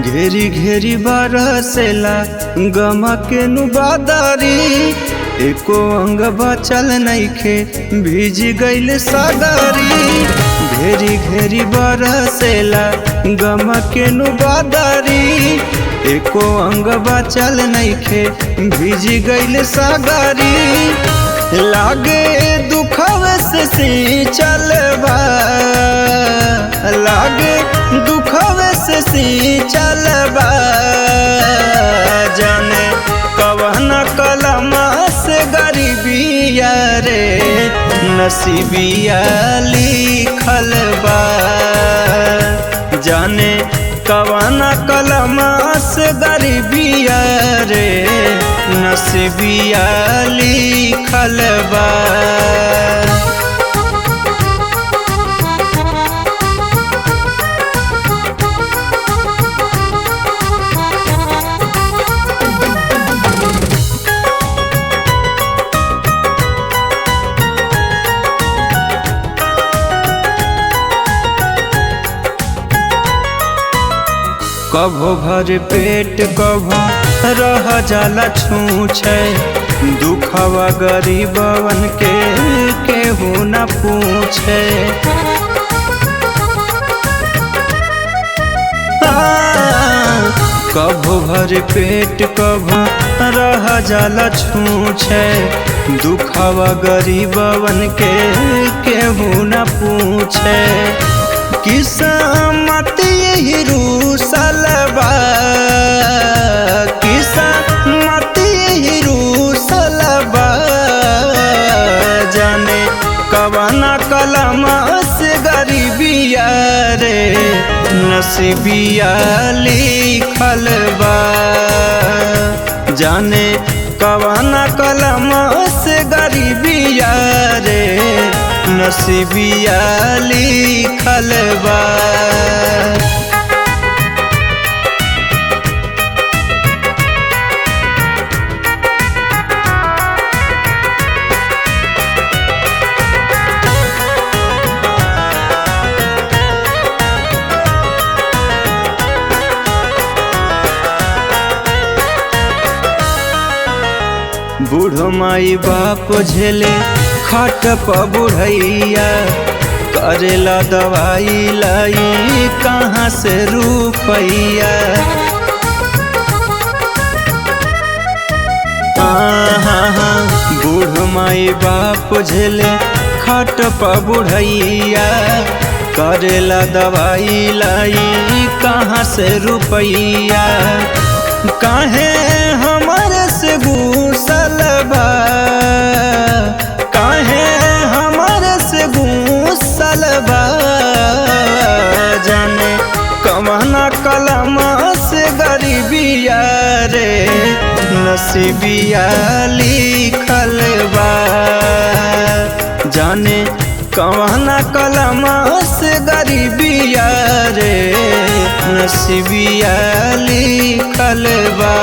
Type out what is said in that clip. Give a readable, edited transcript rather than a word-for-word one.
घेरी घेरी बरसेला गमा के नुबादारी, एको अंग बचल नइखे भीज गइल सागरी। घेरी घेरी बरसेला गमा के नुबादारी, एको अंग बचल नइखे भीज गइल सागरी। लागे दुखवे से सिंचल बा, लागे दुखवे से सिंचल बा। जाने कवन कलमा से गरीबिया रे नसीबिया लिखल बा। जाने कवन कलमा से गरीबिया रे नसीबिया लिखल बा। कभो भर पेट कभो रह जाला छूछे, दुखवा गरीबवन के केहू न पूछे। कभो भर पेट कभो रह जाला छूछे, दुखवा गरीबवन के केहू न पूछे। किस्मत यही रूसल बा, किस्मत यही रूसल बा। जाने कवना कलमा से गरीबिया रे नसीबिया लिखल बा। जाने कवना कलमा से गरीबिया रे नसीबिया लिखल बा। बूढ़ो माई बाप झेले खाट प बुढ़ैया, करेला दवाई लाई कहाँ से रुपैया। बूढ़ो माई बाप झेले खाट प बुढ़ैया, करेला दवाई लाई कहाँ से रुपैया। काहे हमारे से घूसल बा, काहे हमारे से घूसल बा। जाने कवना कलमा से गरीबिया रे नसीबिया लिखल बा। जाने कवना कलमा से गरीबिया रे नसीबिया लिखल बा।